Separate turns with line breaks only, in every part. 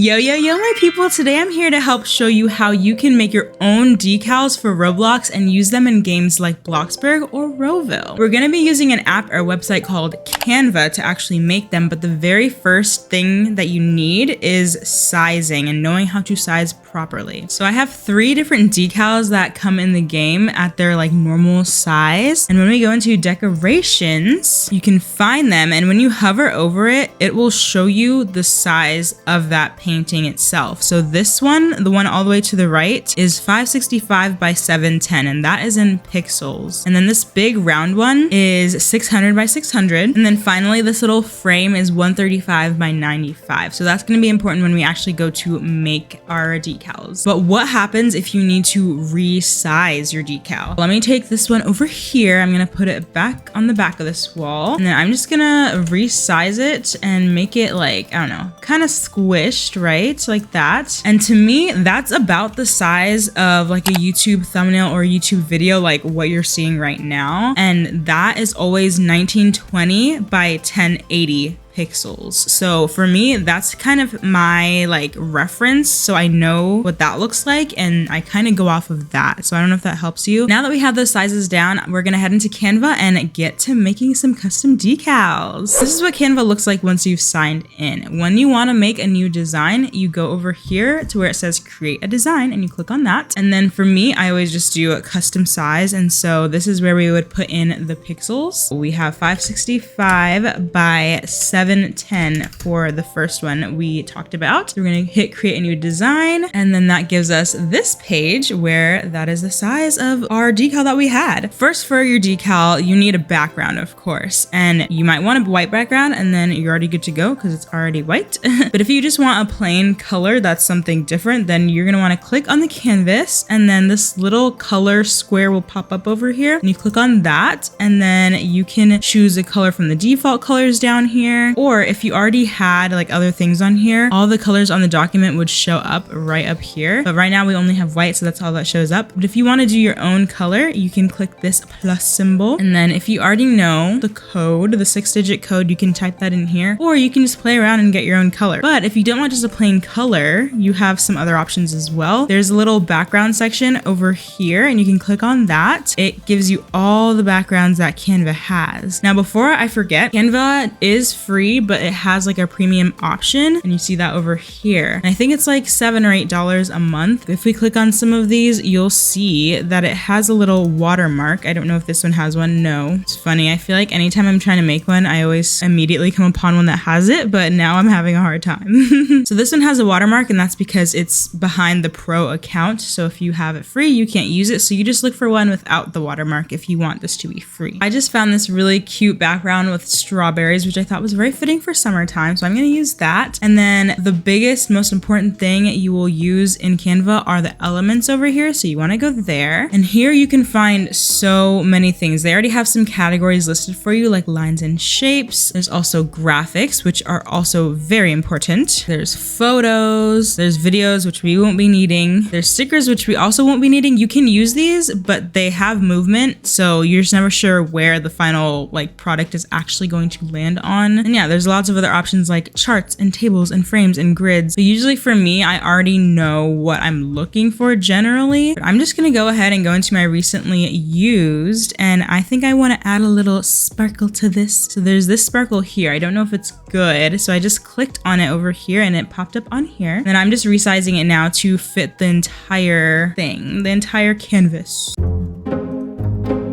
Yo, my people, today I'm here to help show you how you can make your own decals for Roblox and use them in games like Bloxburg or Roville. We're going to be using an app or website called Canva to actually make them, but the very first thing that you need is sizing and knowing how to size properly. So I have 3 different decals that come in the game at their normal size, and when we go into decorations, you can find them, and when you hover over it, it will show you the size of that painting itself. So this one, the one all the way to the right, is 565 by 710, and that is in pixels. And then this big round one is 600 by 600, and then finally this little frame is 135 by 95. So that's going to be important when we actually go to make our decals. But what happens if you need to resize your decal? Let me take this one over here. I'm going to put it back on the back of this wall, and then I'm just going to resize it and make it I don't know, kind of squished, right? Like that. And to me, that's about the size of a YouTube thumbnail or a YouTube video, like what you're seeing right now. And that is always 1920 by 1080 pixels. So for me, that's kind of my reference, so I know what that looks like, and I kind of go off of that. So I don't know if that helps you. Now that we have those sizes down, we're gonna head into Canva and get to making some custom decals. This is what Canva looks like once you've signed in. When you want to make a new design, you go over here to where it says create a design and you click on that. And then for me, I always just do a custom size, and so this is where we would put in the pixels. We have 565 by 710 for the first one we talked about. So we're going to hit create a new design, and then that gives us this page where that is the size of our decal that we had. First, for your decal, you need a background, of course, and you might want a white background, and then you're already good to go because it's already white. But if you just want a plain color that's something different, then you're going to want to click on the canvas, and then this little color square will pop up over here, and you click on that, and then you can choose a color from the default colors down here. Or if you already had other things on here, all the colors on the document would show up right up here. But right now we only have white, so that's all that shows up. But if you want to do your own color, you can click this plus symbol. And then if you already know the code, the 6-digit code, you can type that in here, or you can just play around and get your own color. But if you don't want just a plain color, you have some other options as well. There's a little background section over here, and you can click on that. It gives you all the backgrounds that Canva has. Now, before I forget, Canva is free, but it has a premium option, and you see that over here. And I think it's $7 or $8 a month. If we click on some of these, you'll see that it has a little watermark. I don't know if this one has one. No. It's funny. I feel like anytime I'm trying to make one, I always immediately come upon one that has it, but now I'm having a hard time. So this one has a watermark, and that's because it's behind the pro account. So if you have it free, you can't use it. So you just look for one without the watermark if you want this to be free. I just found this really cute background with strawberries, which I thought was very fitting for summertime, so I'm going to use that. And then the biggest, most important thing you will use in Canva are the elements over here, so you want to go there, and here you can find so many things. They already have some categories listed for you, like lines and shapes. There's also graphics, which are also very important. There's photos, there's videos, which we won't be needing, there's stickers, which we also won't be needing. You can use these, but they have movement, so you're just never sure where the final product is actually going to land on. And yeah, there's lots of other options like charts and tables and frames and grids. But usually for me, I already know what I'm looking for generally. I'm just gonna go ahead and go into my recently used, and I think I want to add a little sparkle to this. So there's this sparkle here. I don't know if it's good, so I just clicked on it over here and it popped up on here. And then I'm just resizing it now to fit the entire thing, the entire canvas.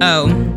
Oh.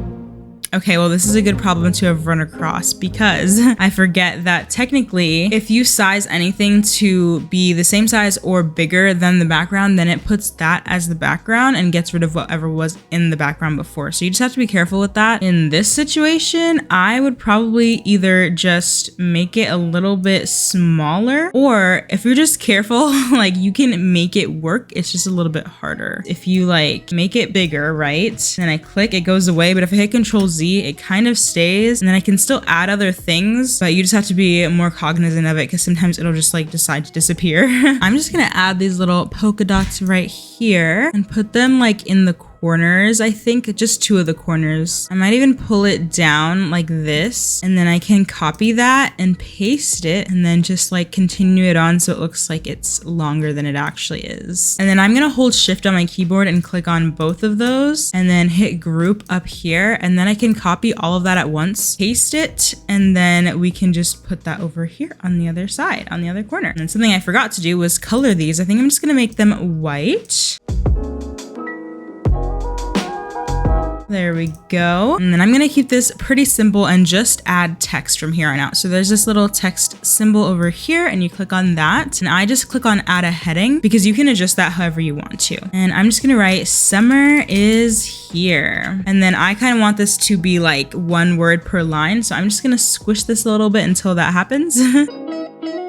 Okay, well, this is a good problem to have run across, because I forget that technically if you size anything to be the same size or bigger than the background, then it puts that as the background and gets rid of whatever was in the background before. So you just have to be careful with that. In this situation, I would probably either just make it a little bit smaller, or if you're just careful, you can make it work. It's just a little bit harder. If you make it bigger, right? Then I click, it goes away. But if I hit Control Z, it kind of stays, and then I can still add other things, but you just have to be more cognizant of it because sometimes it'll just decide to disappear. I'm just gonna add these little polka dots right here and put them in the corner corners, I think, just 2 of the corners. I might even pull it down like this, and then I can copy that and paste it, and then just like continue it on so it looks like it's longer than it actually is. And then I'm gonna hold shift on my keyboard and click on both of those, and then hit group up here, and then I can copy all of that at once, paste it, and then we can just put that over here on the other side, on the other corner. And then something I forgot to do was color these. I think I'm just gonna make them white. There we go. And then I'm gonna keep this pretty simple and just add text from here on out. So there's this little text symbol over here, and you click on that. And I just click on add a heading because you can adjust that however you want to. And I'm just gonna write summer is here. And then I kind of want this to be like 1 word per line. So I'm just gonna squish this a little bit until that happens.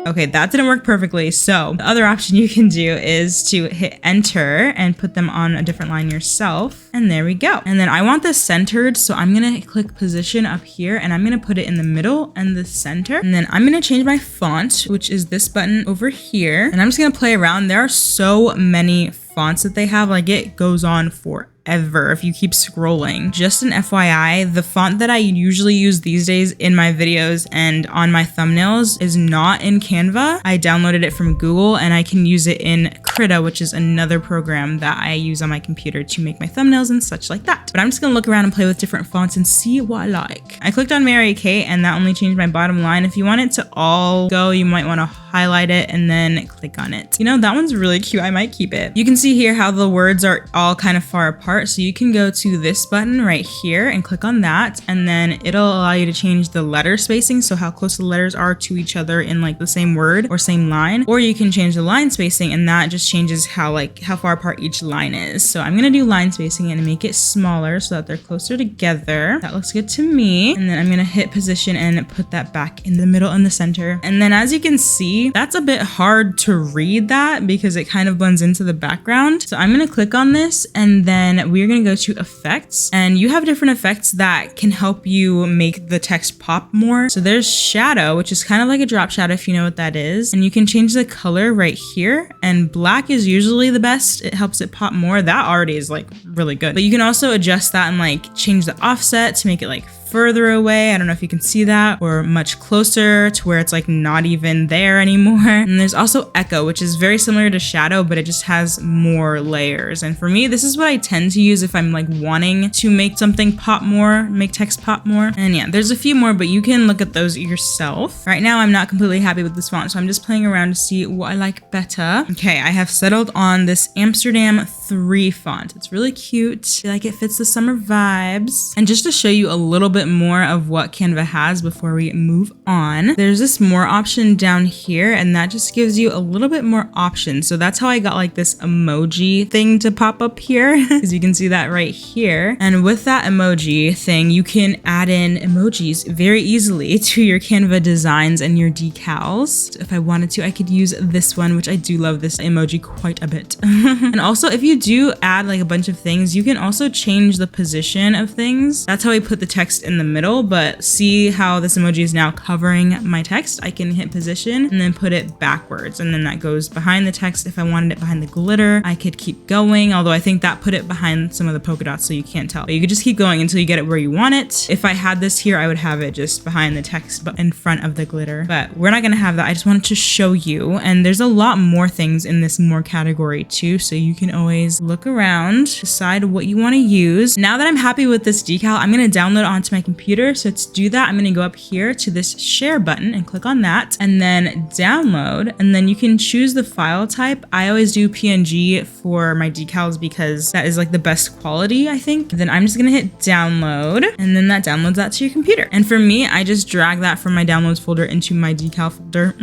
Okay, that didn't work perfectly. So the other option you can do is to hit enter and put them on a different line yourself. And there we go. And then I want this centered. So I'm going to click position up here, and I'm going to put it in the middle and the center. And then I'm going to change my font, which is this button over here. And I'm just going to play around. There are so many fonts that they have, like it goes on forever if you keep scrolling. Just an FYI, the font that I usually use these days in my videos and on my thumbnails is not in Canva. I downloaded it from Google, and I can use it in Krita, which is another program that I use on my computer to make my thumbnails and such like that. But I'm just gonna look around and play with different fonts and see what I like. I clicked on Mary Kate, and that only changed my bottom line. If you want it to all go, you might want to highlight it and then click on it. You know, that one's really cute. I might keep it. You can see here how the words are all kind of far apart. So you can go to this button right here and click on that, and then it'll allow you to change the letter spacing, so how close the letters are to each other in like the same word or same line. Or you can change the line spacing, and that just changes how far apart each line is. So I'm gonna do line spacing and make it smaller so that they're closer together. That looks good to me. And then I'm gonna hit position and put that back in the middle and the center. And then as you can see, that's a bit hard to read that because it kind of blends into the background. So I'm gonna click on this, and then we're gonna go to effects, and you have different effects that can help you make the text pop more. So there's shadow, which is kind of like a drop shadow if you know what that is, and you can change the color right here, and black is usually the best. It helps it pop more. That already is like really good, but you can also adjust that and like change the offset to make it like further away. I don't know if you can see that, or much closer to where it's like not even there anymore. And there's also echo, which is very similar to shadow, but it just has more layers. And for me, this is what I tend to use if I'm like wanting to make something pop more, make text pop more. And yeah, there's a few more, but you can look at those yourself. Right now, I'm not completely happy with this font, so I'm just playing around to see what I like better. Okay, I have settled on this Amsterdam 3 font. It's really cute. I feel like it fits the summer vibes. And just to show you a little bit more of what Canva has before we move on, there's this more option down here, and that just gives you a little bit more options. So that's how I got like this emoji thing to pop up here, because you can see that right here. And with that emoji thing, you can add in emojis very easily to your Canva designs and your decals. If I wanted to, I could use this one, which I do love this emoji quite a bit. And also, if you do add like a bunch of things, you can also change the position of things. That's how I put the text in the middle, but see how this emoji is now covering my text? I can hit position and then put it backwards, and then that goes behind the text. If I wanted it behind the glitter, I could keep going, although I think that put it behind some of the polka dots so you can't tell. But you could just keep going until you get it where you want it. If I had this here, I would have it just behind the text but in front of the glitter. But we're not gonna have that. I just wanted to show you, and there's a lot more things in this more category too, so you can always look around, decide what you want to use. Now that I'm happy with this decal, I'm gonna download it onto my computer. So to do that, I'm gonna go up here to this share button and click on that, and then download, and then you can choose the file type. I always do PNG for my decals because that is like the best quality, I think. Then I'm just gonna hit download, and then that downloads that to your computer. And for me, I just drag that from my downloads folder into my decal folder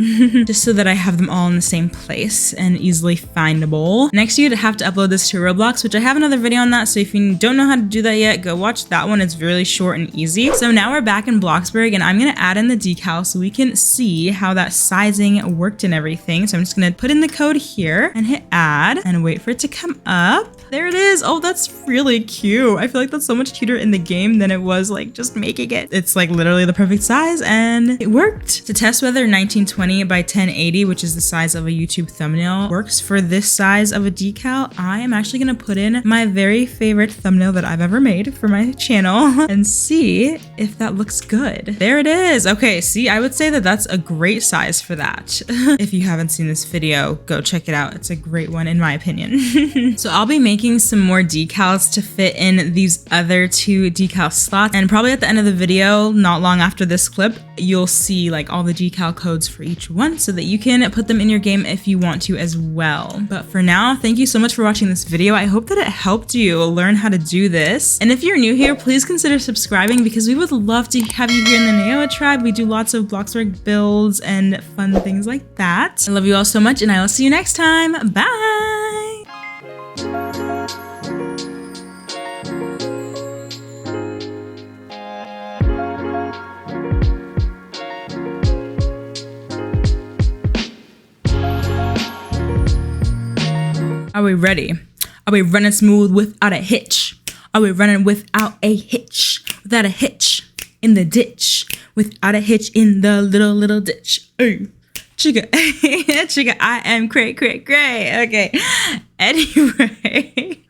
just so that I have them all in the same place and easily findable. Next, you'd have to upload this to Roblox, which I have another video on that. So if you don't know how to do that yet, go watch that one. It's really short and easy. So now we're back in Bloxburg, and I'm gonna add in the decal so we can see how that sizing worked and everything. So I'm just gonna put in the code here and hit add and wait for it to come up. There it is. Oh, that's really cute. I feel like that's so much cuter in the game than it was like just making it. It's like literally the perfect size, and it worked. To test whether 1920 by 1080, which is the size of a YouTube thumbnail, works for this size of a decal, I I am actually gonna put in my very favorite thumbnail that I've ever made for my channel and see if that looks good. There it is. Okay, see, I would say that that's a great size for that. If you haven't seen this video, go check it out. It's a great one in my opinion. So I'll be making some more decals to fit in these other 2 decal slots, and probably at the end of the video, not long after this clip, you'll see like all the decal codes for each one so that you can put them in your game if you want to as well. But for now, thank you so much for watching this video. I hope that it helped you learn how to do this. And if you're new here, please consider subscribing because we would love to have you here in the Nao tribe. We do lots of Bloxburg builds and fun things like that. I love you all so much, and I will see you next time. Bye! Are we ready? Are we running smooth without a hitch? Are we running without a hitch? Without a hitch in the ditch. Without a hitch in the little ditch. Ooh. Chica, chica, I am cray. Okay. Anyway.